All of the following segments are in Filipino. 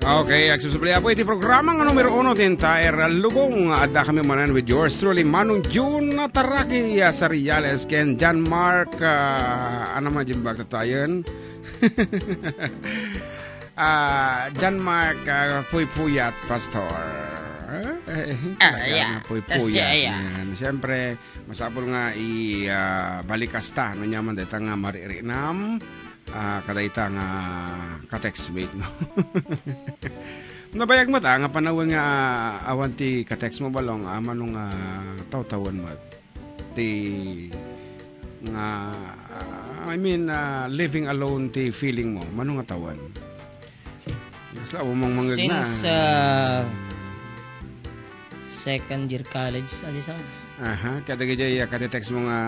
Okay, agsusubli po iti programa nga numero 1 tintaer lubong adda kami manan with yours truly Manong June Taraki sa Riales ken John Mark ano man jim bag tayon John Mark Puyat Pastor Puyat siyempre masapol nga balikasta no nyaman deta nga maririnam kadaita nga ka-textmate no. Nabayag mo ta nga panawon nga awan ti ka-text mo balong manong taw-tawon mo ti nga living alone ti feeling mo manong nga tawan. Isla mong mangag na. Since second year college alisa. Kada gayay ka-text mo nga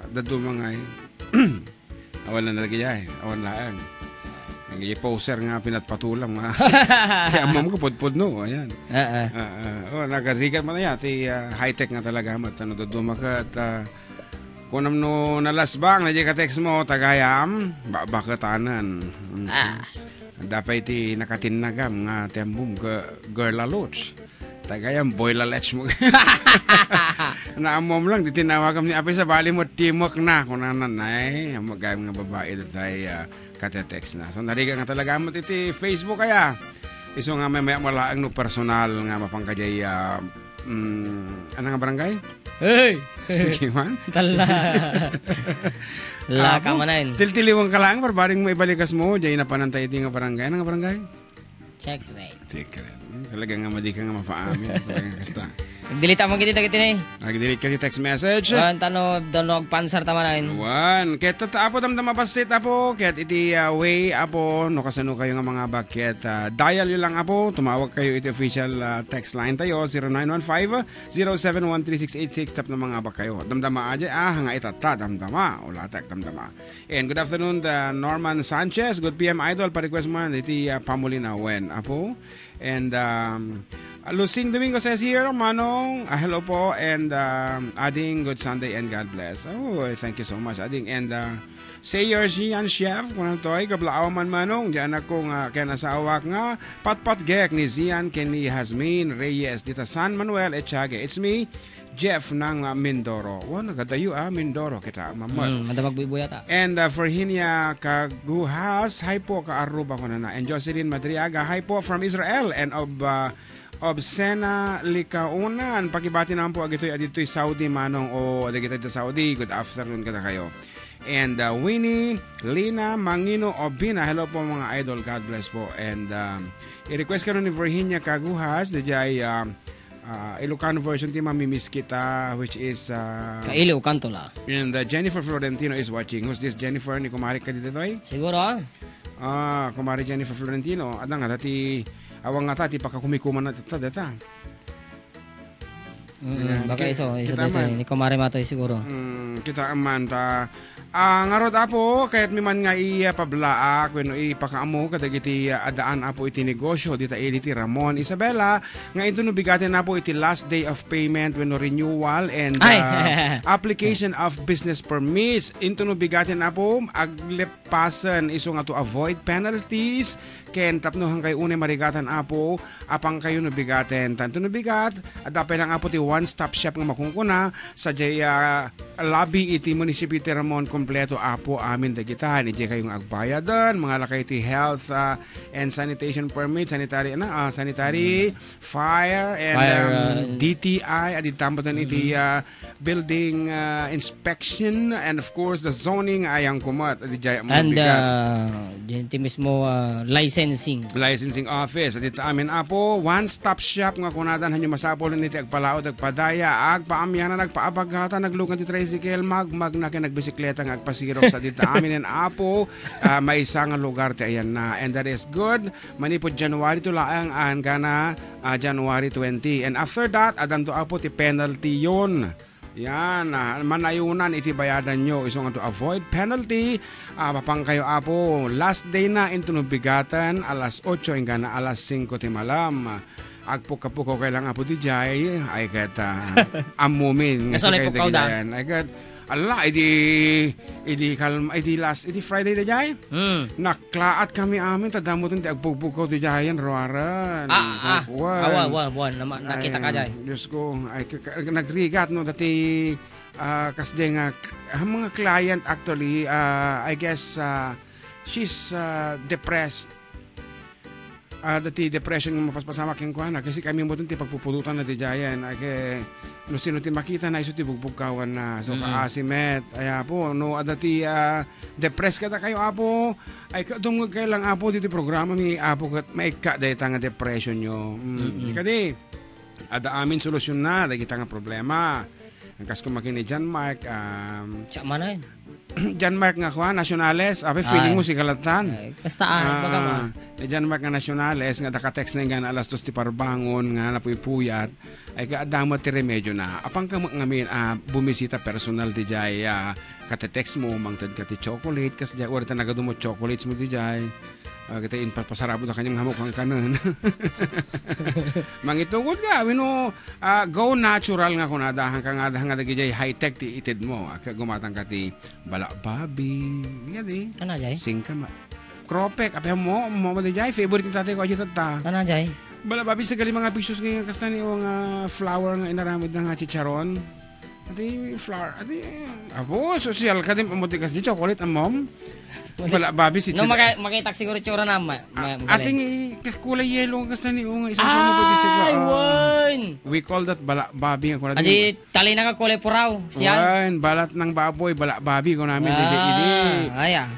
dadu mga awan na nalagay awan laang. Nagiging poser nga pinatpatulang nga. Kaya mam ko pudpud no. Ayan. Nagarigat mo na yan. High-tech nga talaga. Ano dudumakat. Kung no nalasbang na di ka text mo tagayam. Bakatanan. Dapat iti nakatinagam nga tembum girl aloch. Tagayam boy lalech mo. Naamom lang. Di tinawagam ni Api sa bali mo timok na. Kung nanay. Magayam nga babae tayo kate-text na. So nariga nga talaga mo iti Facebook kaya. Iso nga may malaang no personal nga mapangkajay ano nga barangay? Hey! Sige man? Tala. Laka manan. Tiltiliwang ka lang barbaring mo ibalikas mo. Diyan na panantay iti nga barangay. Ano nga barangay? Checkmate. Talaga nga madi ka nga mapaamin. Talaga nga kasta. Nagdelete mo kita eh. Nag-delete ka text message. Tano donog pansar tamanan. Wan, ket apo damdama pasit apo, ket iti way apo no kasano kayo nga mga bakit. Dial yo lang apo, tumawag kayo iti official text line tayo 0915-0713-686 tap na mga bak kayo. Damdama aja nga itata damdama o latak damdama. And good afternoon Norman Sanchez, good PM idol pa request mo iti Pamulina Wen apo. And Lucing Domingo says here, Manong, hello po, and Ading, good Sunday and God bless. Oh, thank you so much, Ading. And say your Gian Chef, kung ano to'y, kablaaw man Manong, diyan akong kaya nasawak nga, patpat-gek ni Zian, Kenny Hasmin, Reyes, dita San Manuel, Echage. It's me, Jeff ng Mindoro. Wow, nagadayo Mindoro kita, mamad. Madamag buyata. And Virginia Kaguhas, hi po, KARRUBA ko na. And Jocelyn Madriaga, hi po from Israel, and of Sena Likaunan. Pakibati naman po adito'y Saudi Manong o adagita dito Saudi. Good afternoon kada kayo. And Winnie, Lina, Mangino, Obina. Hello po mga idol. God bless po. And i-request ka nun ni Virginia Kaguhas. Dajay Ilocano version ti mamimiss kita which is Kailo Kantola. And Jennifer Florentino is watching. Who's this Jennifer? Ni kumari ka dito to'y? Siguro kumari Jennifer Florentino. Adang nga dati awang nga ti pakakumikuman na data. Baka iso dito ni kumari matoy siguro. Kita aman ta nga rod apo kahit miman nga pablaak when ipakaamo kadagiti adaan apo iti negosyo dita iti Ramon Isabela nga ito no bigatin apo iti last day of payment when no renewal and application of business permits into no bigatin apo aglepasan iso nga to avoid penalties ken tapno hangkay unay marigatan apo apang kayo no bigaten tanto no bigat adapay lang apo ti one stop shop nga makungkuna sa jaya lobby iti munisipyo ti Ramon kompleto apo amin dagitan ije kayong agbayadan mga lakay ti health and sanitation permit sanitary fire and DTI adi tambatan iti building inspection and of course the zoning ayang kumat adi jaya mo and ti mismo licensing office adi amin apo one stop shop nga kunadan hanyo masapol niti agpalaod agpadaya agpaamyanan agpaabagata naglugan ti tricycle mag na nagbisikleta nga agpasirok sa dita amin and apo may isang lugar ti ayan na and that is good manipod January to laang gana January 20 and after that adan to apo ti penalty yon yan manayunan iti bayadan nyo isong to avoid penalty papang kayo apo last day na into nubigatan alas 8 gana alas 5 ti malam agpuka-puko kailang apo ti jay ay kat amumin nga sa kayo ay kat ala, idi Friday da jay. Naklaat kami amin, tadamutin ti agpugpukaw ti jayan, roaran. Nakita ka jay. Diyos ko, ay, nagrigat, no, dati, kasi nga, mga client actually, I guess, she's depressed. Dati depression ng mapaspasama keng kuana kasi kami mo ti pagpupulutan na di jayan ay no sino ti makita na iso ti bugbugkawan na so kaasimet ay apo no dati depressed kada kayo apo ay kadungog kay lang apo dito programa mi apo kat maika dayta nga depression nyo kadi ada amin solusyon na dagiti nga problema ang kas kumakini John Mark Manen John Mark nga kuha, nationales. Feeling mo si Kalatan. Basta baga ma. John Mark nga nationales, nga naka-text na nga alas 2 ti parbangon, nga napuypuyat, ay kaadamot ti remedyo na. Apang ka ngamin, bumisita personal ti jay, kate-text mo, mangtad ka ti chocolate, kasi jay, orita nagadumot chocolates mo ti jay. Kita pasarabo na kanyang hamok ang kanan. Mangitugod ka, go natural nga kung nadahan ka nga dagijay high-tech ti itid mo. Gumatang ka ti balakbabi. Yan eh. Kana jay? Singka ma. Kropek, apay mo di jay. Favorite ni tatay ko ajit tata. Kana jay? Balakbabi sa gali mga pictures ngayon kasta ni yung flower nga inaramid ng chicharon. Ati flower. Ati, social ka din pamuti kasi chocolate ang mom. Wala babi si no makita siguro tsura na ating kulay yellow kasi ni unga isang mo pwede siguro we call that babi ang kulay adi tali na nga kulay puraw siya balat ng baboy babi ko namin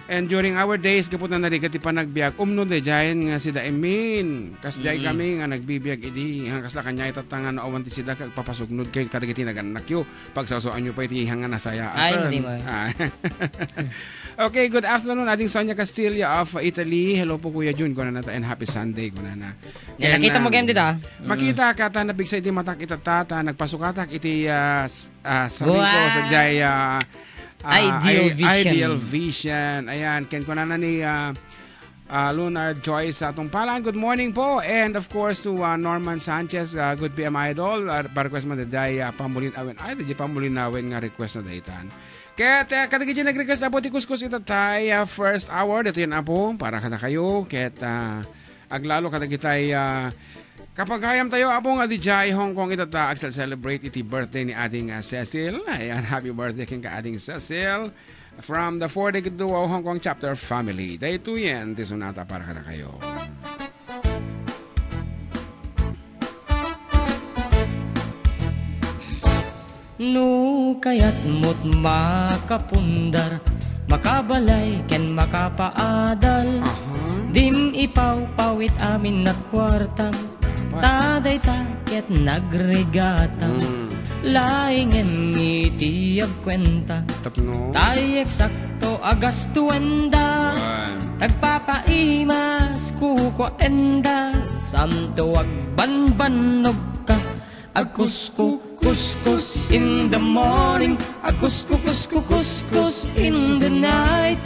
and during our days kaput na narikati pa nagbiag umno de jayan nga sida Emin kas jay kami nga nagbibiyag idi hangkas la kanya itatangan na awan ti sida kag papasugnod kay kadagiti naganak yo pagsasuan nyo pa iti hanga nasaya hindi mo okay, good afternoon. Ating Sonia Castillo of Italy. Hello po Kuya Jun. Kuna na ta and happy Sunday. Kuna na. Nakita mo game dita? Makita ka ta nabigsa iti matak itatata. Nagpasukatak iti sariko sa jay Ideal Vision. Ayan. Ken kuna na ni Lunar Joyce sa atong palan. Good morning po. And of course to Norman Sanchez. Good PM Idol. Request mo na day pamulin awin. Ay, di pamulin awin nga request na daytan. Ket kadagiti nag-request apo ti kuskus itatay first hour dito yan apo para kada kayo ket aglalo kadagitay kapag hayam tayo apo nga di jay Hong Kong itata actual celebrate iti birthday ni ading Cecil. Ayan, happy birthday king ka ading Cecil from the 4-Decade Duo Hong Kong chapter family. Dayto yan ti sonata para kada kayo. No kaya't mo't makapundar makabalay ken makapaadal dim ipaw-pawit amin na kwartang taday ta ket nagregatang laingen iti agkwenta tay eksakto agas tuenda tagpapaimas kuko enda santo agbanbanog ka agkusku kuskus in the morning, kuskus in the night,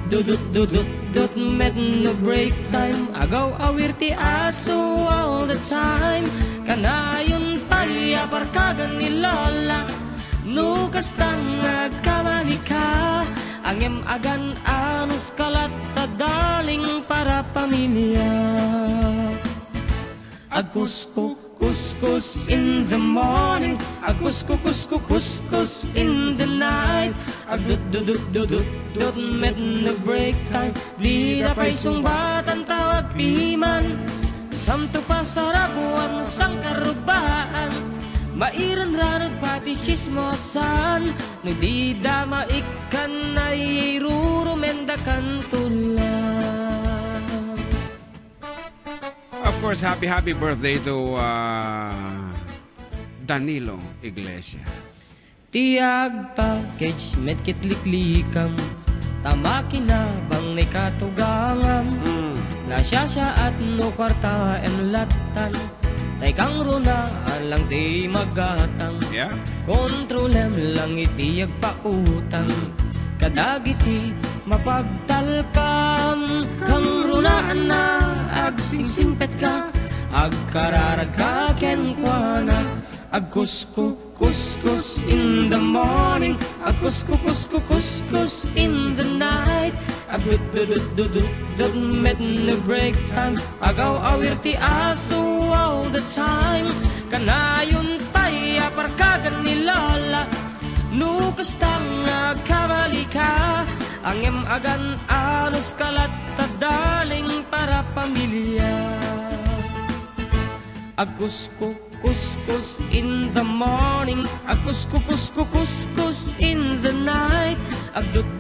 dut met no break time, agaw awirti aso all the time, kanayon paya parkagan ni Lola, no kastang agkamalika, angem agan anus kalat daling para pamilya, kuskus in the morning, kuskus in the night, dut met no break time, di na pa'y sungbatan tawag piman, samto pa sarabuan sang karubaan, mairan ranod pati chismosan, no di da maikan ay rurumendakan tulang. Of course, happy birthday to Danilo Iglesias. Tiag package met kitliklikam, tamaki na bang ni katugangam, nasya at no kwarta en latan, tay kang runa alang di magatang, kontrolem lang iti agpautang, kadagiti mapagtalkam, kang runaan na agsingsingpet ka, agkararag ka kenkwana, agkusko Couscous in the morning, a couscous in the night. A dut met no break time. Agaw awir ti aso all the time. Kanayon tayo parkagan ni Lola. Nukas tang kabalika. Angem agan anos kalat tadaling para pamilya. A couscous in the morning, a couscous in the night. A dut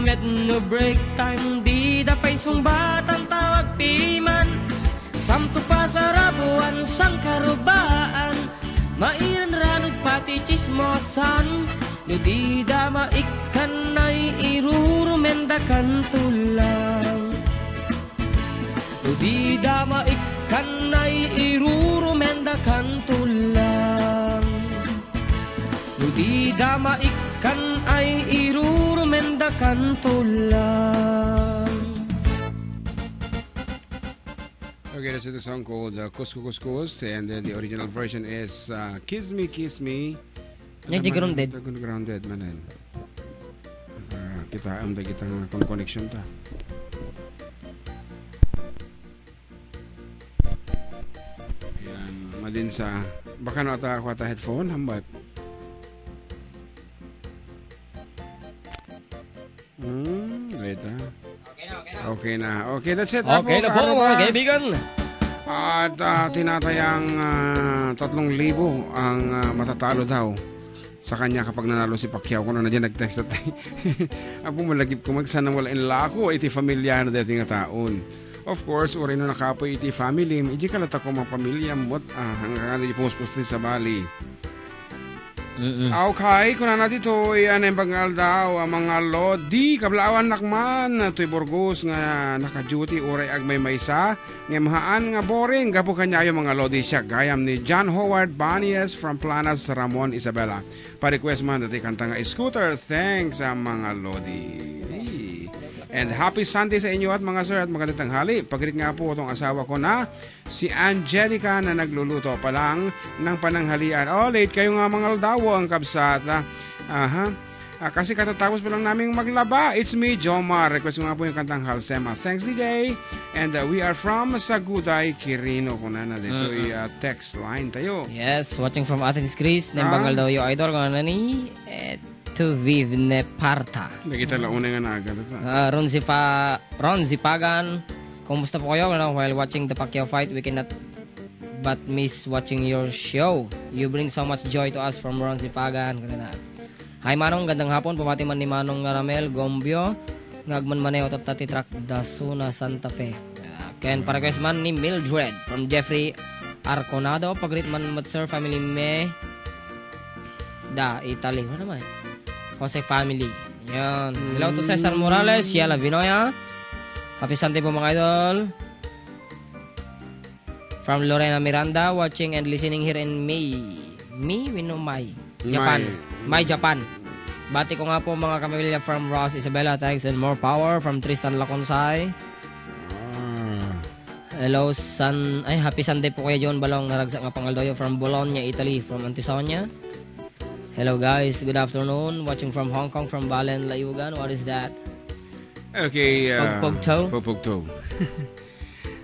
met no break time. Di dapay sumbatan tawag piman. Samto pa sa rabuan sang karubaan. Mairan ranod pati chismosan. No di da maikan ay irurumendakan tulang. No di da maikan ay irurumendakan tulang. No di da maikan ay irurumendakan tulang. Okay, that's the song called Couscous, and then the original version is Kiss Me, Kiss Me. Grounded. Grounded, manen. Kita am da kita connection ta. Yan, madin sa baka na ata ako ata headphone hambat. Wait Okay na. Okay, that's it. Okay na po mga kaibigan. At tinatayang 3,000 ang matatalo daw sa kanya kapag nanalo si Pacquiao. Kung na dyan nag-text at apo malagip ko magsana wala inla ako iti familiar na dating taon. Of course, uri no nakapoy iti family. Iji kalata ko mga pamilya mo hanggang di post-post sa Bali. Okay, kung na dito yan ang bangal daw ang mga lodi kablawan nakman to'y Burgos nga naka-duty uray agmay maysa nga mahaan nga boring gapo kanya yung mga lodi siya gayam ni John Howard Banias from Planas, Ramon, Isabela. Pa-request man dati kanta nga scooter. Thanks sa mga lodi. And happy Sunday sa inyo at mga sir at magandang tanghali. Pagrit nga po itong asawa ko na si Angelica na nagluluto pa lang ng pananghalian. Oh, late kayo nga mga aldawo ang kabsat. Kasi katatapos pa lang namin maglaba. It's me, Jomar. Request ko nga po yung kantang Halsema. Thanks, DJ. And we are from Saguday, Quirino. Kung na dito text line tayo. Yes, watching from Athens, Greece. Nembangal daw yung idol nga na ni to Vivne Parta. Nakita launa nga na agad. Ron Zipagan. Kumusta po kayo? While watching the Pacquiao fight, we cannot but miss watching your show. You bring so much joy to us from Ron Zipagan. Hi Manong, gandang hapon. Pumati man ni Manong Ramel Gombio. Ngagman maneo tatati track Dasuna Santa Fe. Ken pa-request man ni Mildred from Jeffrey Arconado. Pagrit man Sir Family Me da Italy. Ano naman? Jose Family. Yan. Hello to Cesar Morales, Yala Vinoya. Happy Sunday po mga idol. From Lorena Miranda, watching and listening here in May, Japan. May Japan. Bati ko nga po mga kamilya from Ross, Isabela, thanks and more power from Tristan Laconsay. Hello, happy Sunday po kaya John Balong naragsak nga pangaldoyo from Bologna, Italy, from Antisonia. Hello guys, good afternoon. Watching from Hong Kong, from Balen, Layugan. What is that? Okay. Pugpugto. Pugpugto.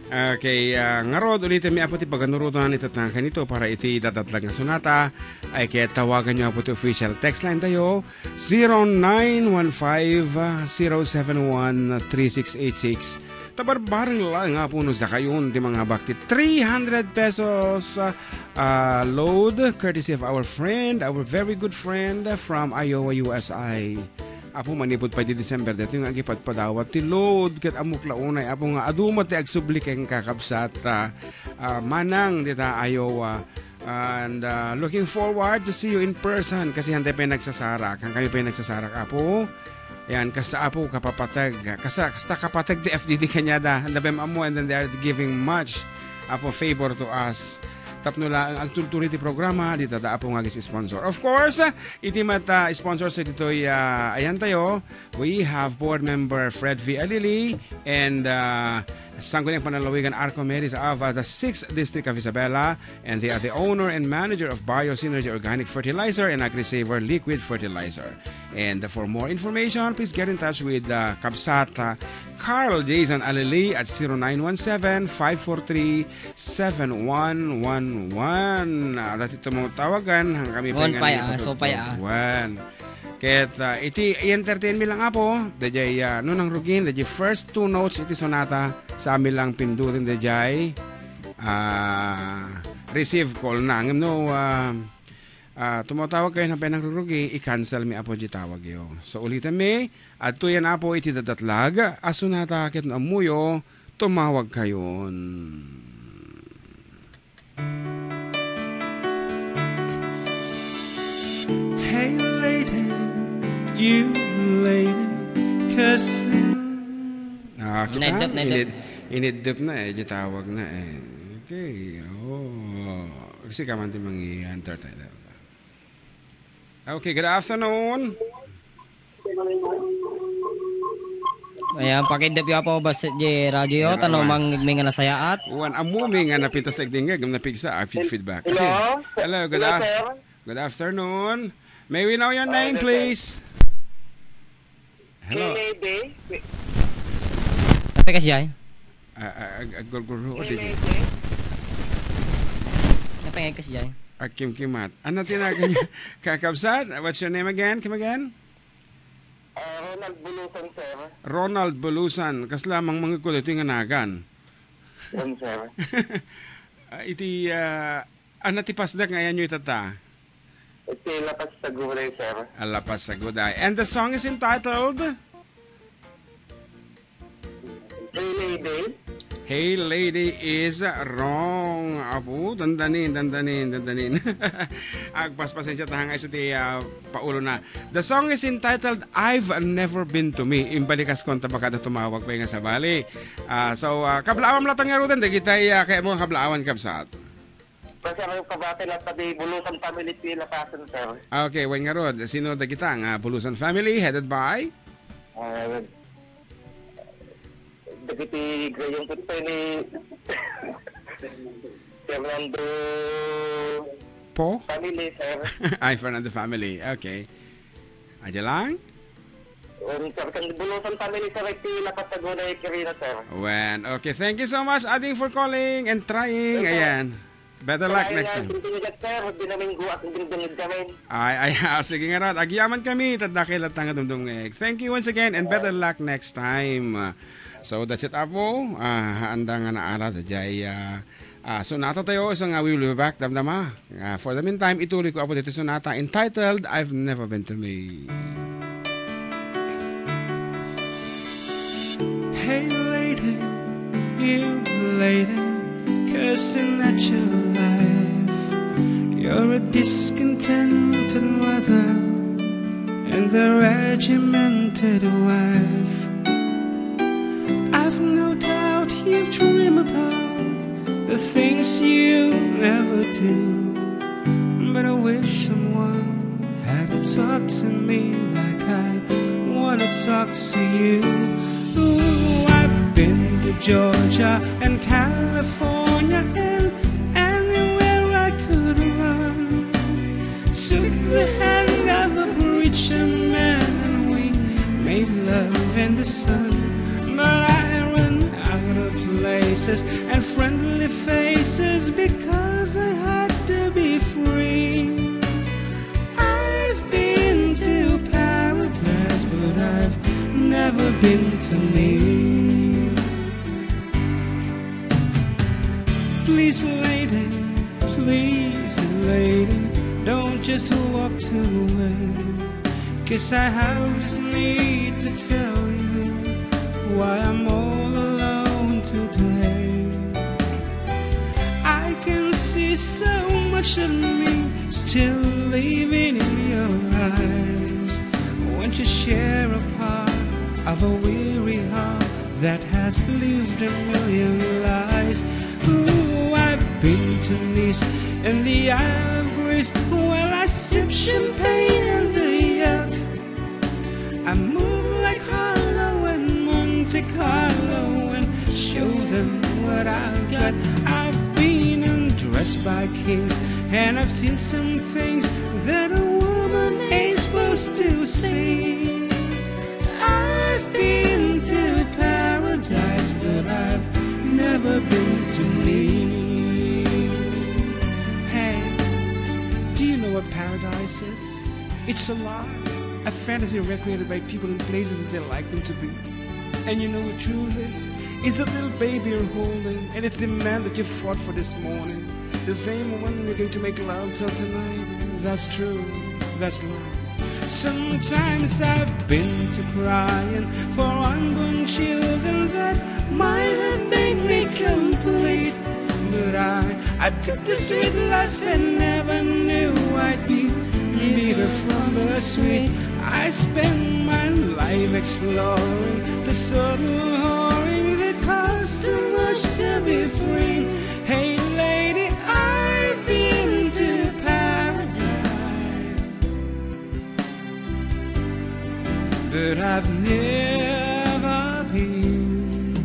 Okay, ngarod ulitin mi apo ti paganurutan ito na kanito para iti dadatlag nga sunata ay kaya tawagan nyo apo ti official text line tayo 0915-071-3686. Tabarbarang lang nga po no sa kayon di mga bakti 300 pesos load courtesy of our friend, our very good friend from Iowa, USA. Apo manipod pa di December dito yung agipat padawat ti load kat amok launay apo nga adumot ti agsubli keng kakabsat manang dita Iowa. And looking forward to see you in person kasi hantay pa nagsasarak. Hang kami pa nagsasarak apo. Yan, kasta apo kapapatag. Kasta kapatag di FDD kanya da. Handabem amo and then they are giving much apo favor to us. tapno lang ang agtultuli ti programa di tada po nga sponsor. Of course, iti mata sponsor sa dito'y ayan tayo. We have board member Fred V. Alili and Sangguling Panalawigan Arcomedes of the 6th District of Isabela, and they are the owner and manager of Biosynergy Organic Fertilizer and AgriSaver Liquid Fertilizer. And for more information, please get in touch with Kabsat Carl Jason Alili at 0917-543-7111. Dati ito mo tawagan, hanggang kami paya. Ket iti i-entertain mi lang apo dajay nunang rugin dajay first two notes iti sonata sa amin lang pindutin dajay receive call na no tumatawag kayo na penang rurugi i-cancel mi apo di tawag yo. So ulitan mi at tuyan apo iti dadatlag asunata ket no amuyo tumawag kayon. Hey lady, you lady, cussing. Kita inidip na tawag na Okay, kasi ka man entertain. Okay, good afternoon. Ayan, pakidap yung po ba sa radyo, tanong may nga nasayaat. Wan, amumi nga napintas nagdingag, napigsa, feedback. Hello? Hello, good afternoon. May we know your name, please? Hello. Tapi kasi ay? Gurguru. Tapi kasi ay? Kim Kimat. Ano tinagan niya? Kakabsat? What's your name again? Kim again? Ronald Bulusan, sir. Ronald Bulusan. Kas lamang mga kulit yung anagan. Yan, sir. Iti, anatipasdak ngayon yung itata? Iti Lapas sa Guday, sir. Lapas sa Guday. And the song is entitled? Hey Lady. Hey Lady is wrong. Apo, dandanin. Agpaspasensya tahang ay suti paulo na. The song is entitled I've Never Been to Me. Imbalikas konta baka na tumawag pa nga sa bali. So, kablaawan latang nga rutan. Dagitay kaya mo kablaawan kabsat. Kasi ang pabati lang tabi Bulusan Family Pila Pasan, sir. Okay, wan nga rod. Sino dagita ang Bulusan Family headed by? Dagiti grayong punto ni Fernando Po? Family, sir. Ay, Fernando Family. Okay. Adya lang? Sir, kan Bulusan Family, sir, Pila Pasaguna, Kirina, sir. When, okay, thank you so much, Ading, for calling and trying. Ayan. Better luck next time. Ay, sige nga rat. Agyaman kami. Tadakilat nga dumdungeg. Thank you once again and better luck next time. So that's it apo. Handa nga na arat. Sonata tayo. So nga we will be back. Damdama. For the meantime, ituloy ko apo dito sonata entitled I've Never Been to Me. Hey lady, you lady, cursing at your life. You're a discontented mother and the regimented wife. I've no doubt you dream about the things you never do, but I wish someone had to talk to me like I want to talk to you. Ooh, I've been to Georgia and California and anywhere I could run. Took the hand of a preacher man and we made love in the sun. But I ran out of places and friendly faces because I had to be free. I've been to paradise, but I've never been to me. Please lady, don't just walk away, 'cause I have just need to tell you why I'm all alone today. I can see so much of me still living in your eyes. Won't you share a part of a weary heart that has lived a million lies? Ooh, I've been Tunis and the Isle of Greece, while I sip champagne in the yacht. I move like Harlow and Monte Carlo and show them what I've got. I've been undressed by kings, and I've seen some things that a woman ain't supposed to see. I've been to paradise, but I've never been to me. Hey, do you know what paradise is? It's a lie, a fantasy recreated by people in places as they like them to be. And you know what truth is? It's a little baby you're holding, and it's the man that you fought for this morning. The same one you're going to make love till tonight. That's true, that's love. Sometimes I've been to crying for unborn children that might have made me complete. But I took the sweet life and never knew I'd be bitter from the sweet. I spend my life exploring the subtle whoring that costs too much to be free. Hey lady, I've been to paradise, but I've never been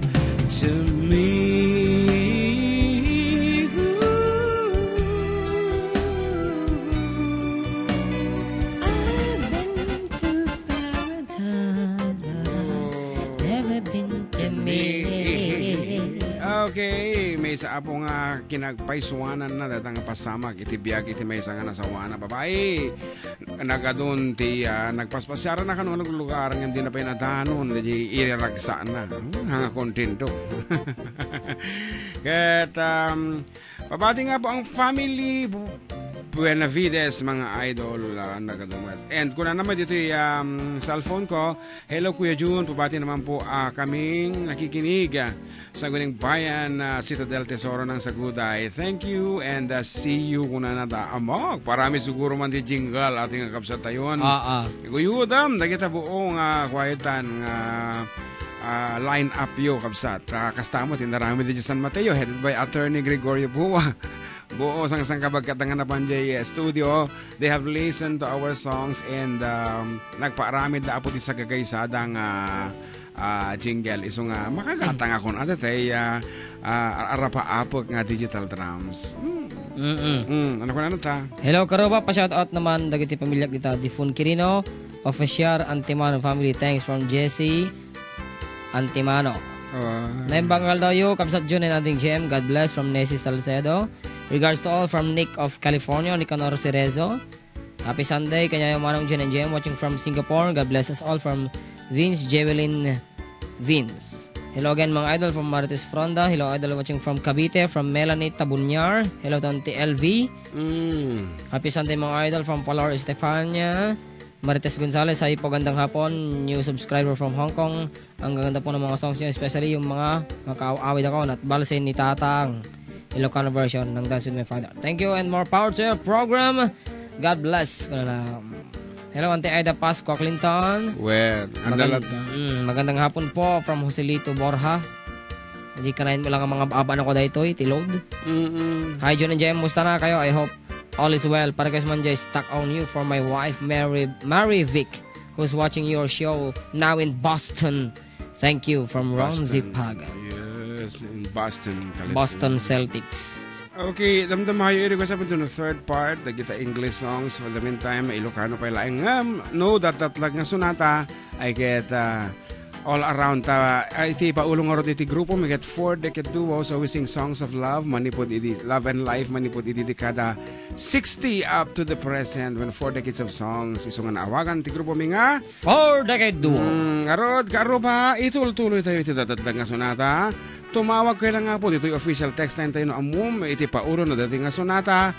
to me. Okay, may isa po nga kinagpaisuanan na datang pasama iti biyag iti may isa nga nasawana babae. Nagadun ti nagpaspasyaran na kanong lugar nga hindi na pa inadanon di iragsa na. Hanga kontento. Kat pabati nga po ang family Buenavides, mga idol, nagadungat. And kung na naman dito yung cellphone ko, hello Kuya June, pabati naman po kaming nakikinig sa guning bayan Citadel Tesoro ng Saguday. Thank you and see you kung na nadaamog. Parami siguro man di jingle ating kapsat tayon. Guyudam, nagita buong kwaitan line up yo kapsat. Kastamo, tinarami di San Mateo, headed by Attorney Gregorio Buwa. Buo sang kabagkatangan na panjay studio. They have listened to our songs and nagpaaramid na po di sa gagaysadang jingle. Iso nga makagatang ako na tay arapa-apok nga digital drums. Ano ko na ta? Hello Karuba, pa-shoutout naman dagiti pamilya kita Difun Quirino, Officiar Antimano family. Thanks from Jesse Antimano. Naimbangal daw yo, Kapsat June and ating GM. God bless from Nessie Salcedo. Regards to all from Nick of California, Nicanor Cerezo. Happy Sunday, kanya yung manong June and GM watching from Singapore. God bless us all from Vince Jewelin Vince. Hello again mga idol from Marites Fronda. Hello idol watching from Cavite, from Melanie Tabunyar. Hello to LV. Happy Sunday mga idol from Palor Estefania. Marites Gonzalez, ay po gandang hapon. New subscriber from Hong Kong. Ang ganda po ng mga songs niyo, especially yung mga makaaawid ako at balsin ni Tatang. Ilocano version ng Dance With My Father. Thank you and more power to your program. God bless. Hello, Auntie Aida Pasco Clinton. Well, magandang hapon po from Joselito Borja. Hindi ka na mo lang ang mga abaan ako dito, tilod. Hi, John and Jem. Musta na kayo? I hope all is well. Para guys man dyan, stuck on you for my wife, Mary Vic, who's watching your show now in Boston. Thank you from Ron Zipaga. In Boston, California. Boston Celtics. Okay, damdam hayo iri ko sa punto no third part, dagita English songs for the meantime, Ilocano pa ilaing no that lag nga sunata I get all around iti paulong orot iti grupo may get 4 decade duo, so we sing songs of love, manipod iti love and life, manipod iti dekada 60 up to the present when 4 decades of songs isungan awagan iti grupo mi nga 4 decade duo. Arod KARRUBA, ituloy tayo iti datatlag nga sunata. Tumawag kayo lang nga po dito yung official text line tayo no amum iti paulo na dating nga sonata